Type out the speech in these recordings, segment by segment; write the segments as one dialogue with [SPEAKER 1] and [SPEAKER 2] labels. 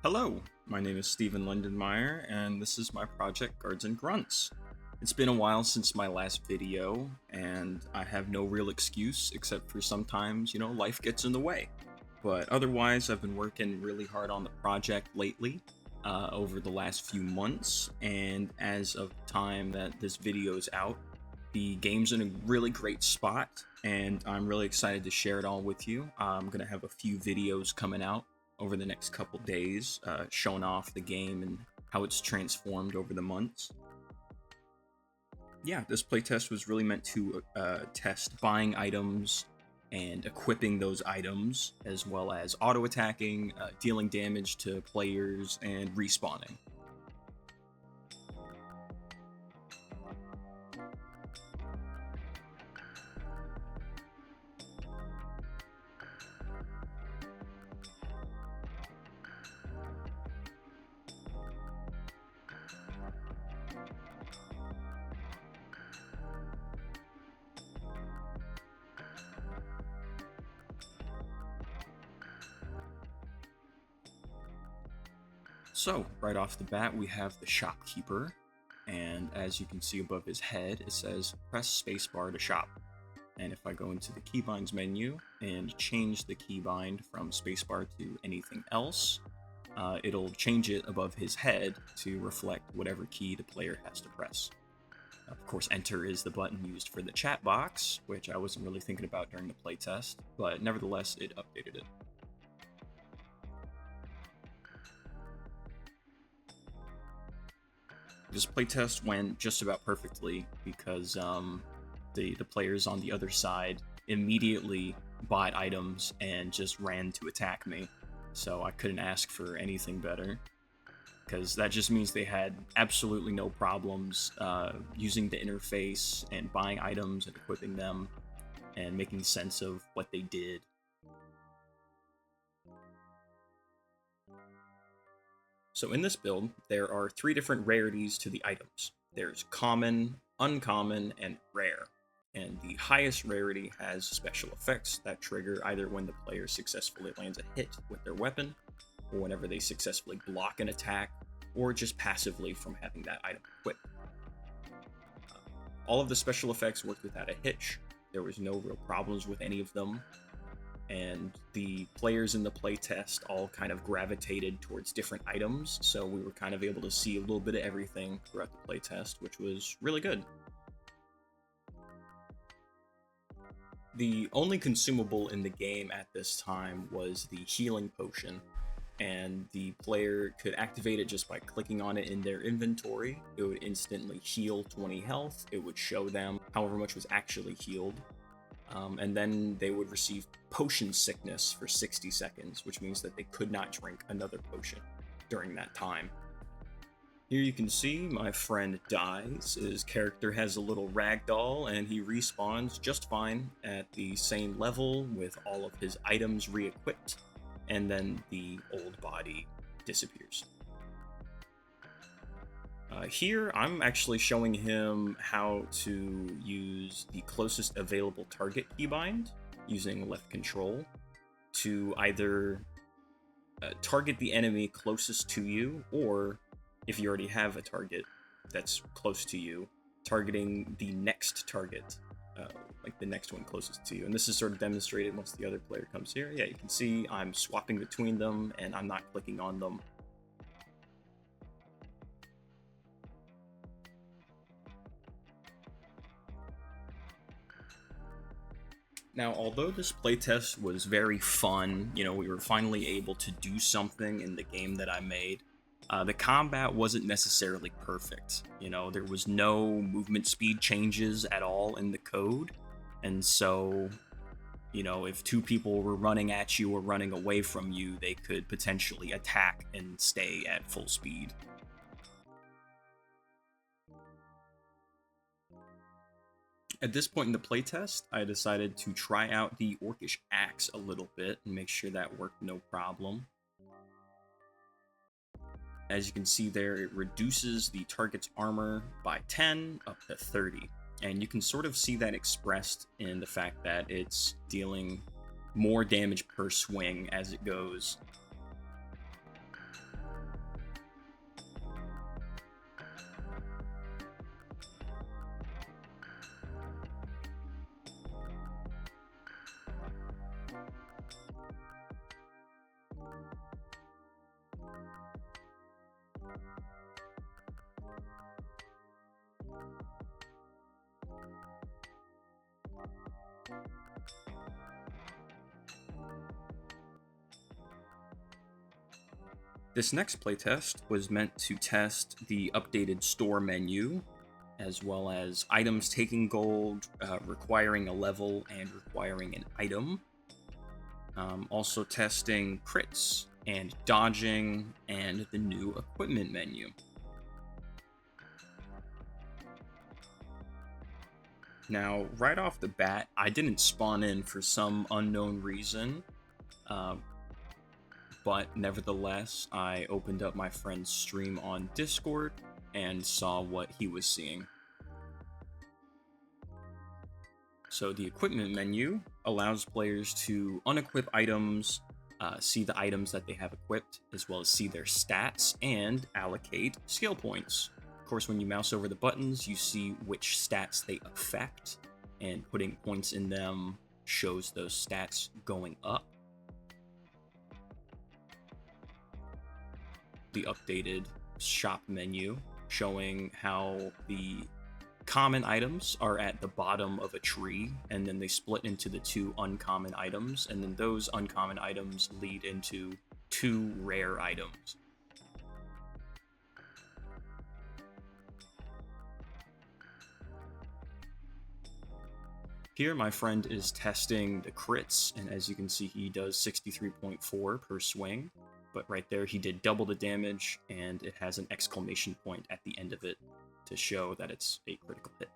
[SPEAKER 1] Hello, my name is Stephen Lindenmeyer, and this is my project Guards and Grunts. It's been a while since my last video, and I have no real excuse except for sometimes, life gets in the way. But otherwise, I've been working really hard on the project lately, over the last few months, and as of the time that this video is out, the game's in a really great spot, and I'm really excited to share it all with you. I'm going to have a few videos coming out over the next couple days, showing off the game and how it's transformed over the months. Yeah, this playtest was really meant to test buying items and equipping those items, as well as auto-attacking, dealing damage to players, and respawning. So, right off the bat, we have the shopkeeper, and as you can see above his head, it says press spacebar to shop. And if I go into the keybinds menu and change the keybind from spacebar to anything else, it'll change it above his head to reflect whatever key the player has to press. Of course, enter is the button used for the chat box, which I wasn't really thinking about during the playtest, but nevertheless, it updated it. This playtest went just about perfectly because the players on the other side immediately bought items and just ran to attack me. So I couldn't ask for anything better, because that just means they had absolutely no problems using the interface and buying items and equipping them and making sense of what they did. So in this build, there are 3 different rarities to the items. There's common, uncommon, and rare. And the highest rarity has special effects that trigger either when the player successfully lands a hit with their weapon, or whenever they successfully block an attack, or just passively from having that item equipped. All of the special effects worked without a hitch. There was no real problems with any of them. And the players in the playtest all kind of gravitated towards different items, so we were kind of able to see a little bit of everything throughout the playtest, which was really good. The only consumable in the game at this time was the healing potion, and the player could activate it just by clicking on it in their inventory. It would instantly heal 20 health, it would show them however much was actually healed. And then they would receive potion sickness for 60 seconds, which means that they could not drink another potion during that time. Here you can see my friend dies. His character has a little ragdoll, and he respawns just fine at the same level with all of his items re-equipped, and then the old body disappears. Here, I'm actually showing him how to use the closest available target keybind, using left control, to either target the enemy closest to you, or, if you already have a target that's close to you, targeting the next target, like the next one closest to you. And this is sort of demonstrated once the other player comes here. Yeah, you can see I'm swapping between them, and I'm not clicking on them. Now, although this playtest was very fun, we were finally able to do something in the game that I made, the combat wasn't necessarily perfect. There was no movement speed changes at all in the code, and so, if 2 people were running at you or running away from you, they could potentially attack and stay at full speed. At this point in the playtest, I decided to try out the Orcish Axe a little bit and make sure that worked no problem. As you can see there, it reduces the target's armor by 10 up to 30. And you can sort of see that expressed in the fact that it's dealing more damage per swing as it goes. This next playtest was meant to test the updated store menu, as well as items taking gold, requiring a level and requiring an item. Also testing crits and dodging and the new equipment menu. Now, right off the bat, I didn't spawn in for some unknown reason, but nevertheless, I opened up my friend's stream on Discord and saw what he was seeing. So the equipment menu allows players to unequip items, see the items that they have equipped, as well as see their stats and allocate skill points. Of course, when you mouse over the buttons, you see which stats they affect, and putting points in them shows those stats going up. The updated shop menu showing how the common items are at the bottom of a tree, and then they split into the two uncommon items, and then those uncommon items lead into two rare items. Here, my friend is testing the crits, and as you can see, he does 63.4 per swing. But right there, he did double the damage, and it has an exclamation point at the end of it to show that it's a critical hit.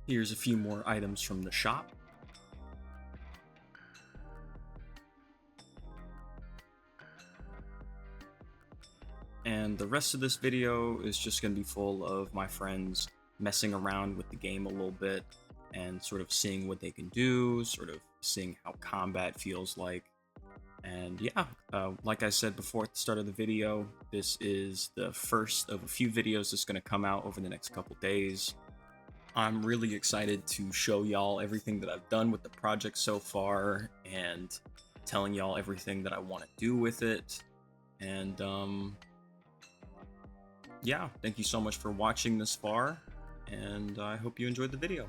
[SPEAKER 1] Here's a few more items from the shop. And the rest of this video is just going to be full of my friends messing around with the game a little bit and sort of seeing what they can do, sort of seeing how combat feels like. And yeah, like I said before at the start of the video, this is the first of a few videos that's going to come out over the next couple days. I'm really excited to show y'all everything that I've done with the project so far and telling y'all everything that I want to do with it. And yeah, thank you so much for watching this far, and I hope you enjoyed the video.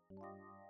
[SPEAKER 1] Thank you.